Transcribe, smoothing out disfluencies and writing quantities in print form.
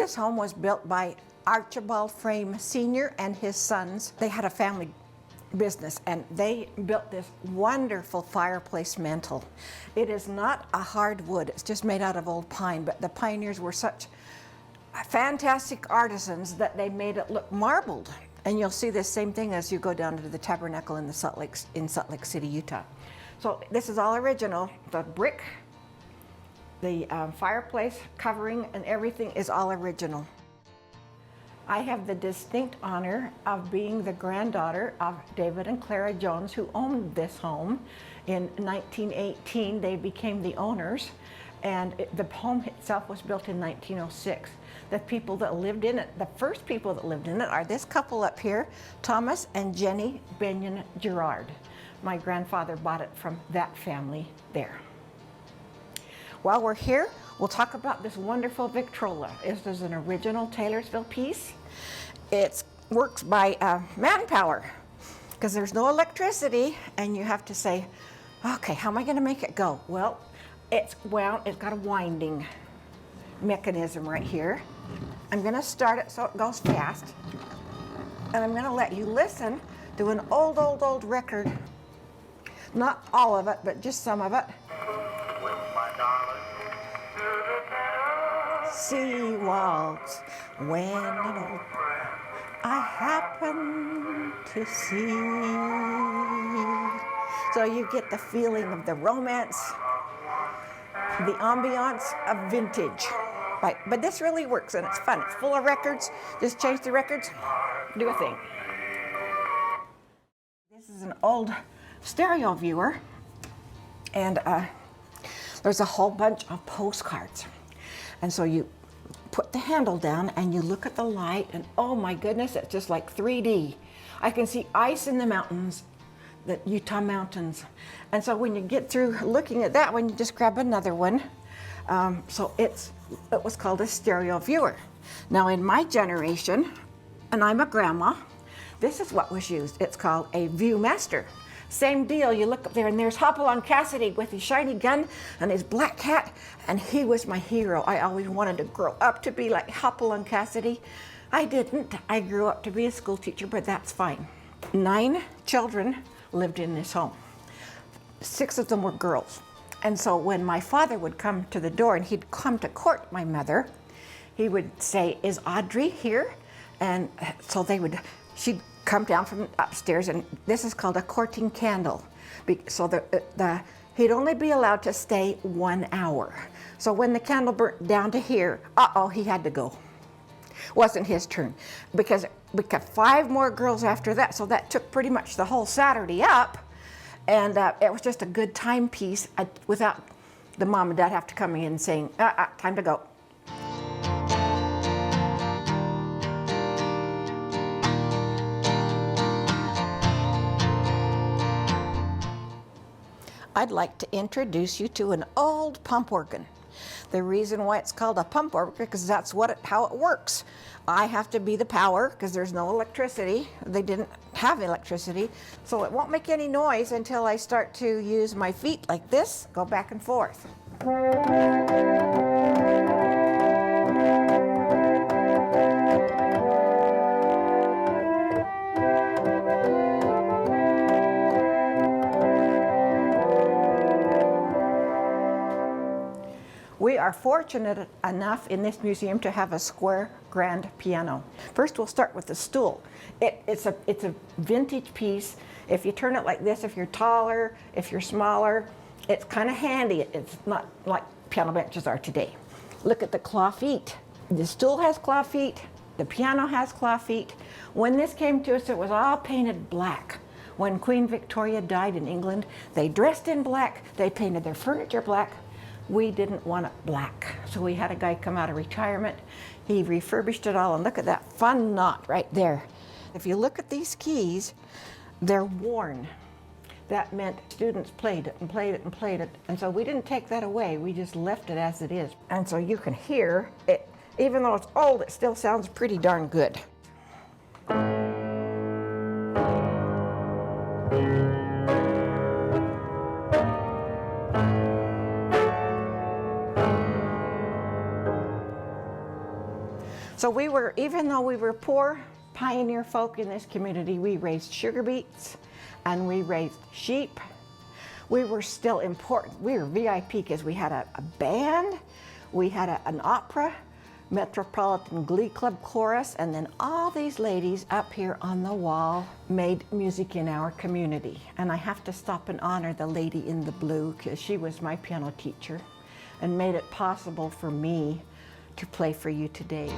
This home was built by Archibald Frame Sr. and his sons. They had a family business and they built this wonderful fireplace mantel. It is not a hardwood, it's just made out of old pine, but the pioneers were such fantastic artisans that they made it look marbled. And you'll see this same thing as you go down to the tabernacle in Salt Lake City, Utah. So this is all original. The brick, the fireplace covering and everything is all original. I have the distinct honor of being the granddaughter of David and Clara Jones, who owned this home. In 1918, they became the owners, and the home itself was built in 1906. The people that lived in it, the first people that lived in it are this couple up here, Thomas and Jenny Bennion Gerard. My grandfather bought it from that family there. While we're here, we'll talk about this wonderful Victrola. This is an original Taylorsville piece. It works by manpower because there's no electricity, and you have to say, okay, how am I going to make it go? Well, it's got a winding mechanism right here. I'm going to start it so it goes fast, and I'm going to let you listen to an old record. Not all of it, but just some of it. Sea waltz when I happen to see. So you get the feeling of the romance, the ambiance of vintage. Right. But this really works and it's fun. It's full of records. Just change the records, do a thing. This is an old stereo viewer, and there's a whole bunch of postcards. And so you put the handle down and you look at the light, and oh my goodness, it's just like 3D. I can see ice in the mountains, the Utah mountains. And so when you get through looking at that one, you just grab another one. So it was called a stereo viewer. Now in my generation, and I'm a grandma, this is what was used. It's called a Viewmaster. Same deal, you look up there and there's Hopalong Cassidy with his shiny gun and his black hat, and he was my hero. I always wanted to grow up to be like Hopalong Cassidy. I didn't. I grew up to be a school teacher, but that's fine. 9 children lived in this home. 6 of them were girls. And so when my father would come to the door and he'd come to court my mother, he would say, "Is Audrey here?" And so she'd come down from upstairs, and this is called a courting candle. So he'd only be allowed to stay 1 hour. So when the candle burnt down to here, he had to go. Wasn't his turn, because we got 5 more girls after that, so that took pretty much the whole Saturday up, and it was just a good timepiece without the mom and dad have to come in and saying, time to go. I'd like to introduce you to an old pump organ. The reason why it's called a pump organ because that's how it works. I have to be the power because there's no electricity. They didn't have electricity, so it won't make any noise until I start to use my feet like this, go back and forth. We are fortunate enough in this museum to have a square grand piano. First we'll start with the stool. It's a vintage piece. If you turn it like this, if you're taller, if you're smaller, it's kind of handy. It's not like piano benches are today. Look at the claw feet. The stool has claw feet, the piano has claw feet. When this came to us, it was all painted black. When Queen Victoria died in England, they dressed in black, they painted their furniture black. We didn't want it black, so we had a guy come out of retirement. He refurbished it all, and look at that fun knot right there. If you look at these keys, they're worn. That meant students played it and played it and played it, and so we didn't take that away, we just left it as it is. And so you can hear it, even though it's old, it still sounds pretty darn good. So we were, even though we were poor pioneer folk in this community, we raised sugar beets and we raised sheep. We were still important. We were VIP because we had a band, we had an opera, Metropolitan Glee Club chorus, and then all these ladies up here on the wall made music in our community. And I have to stop and honor the lady in the blue because she was my piano teacher and made it possible for me to play for you today.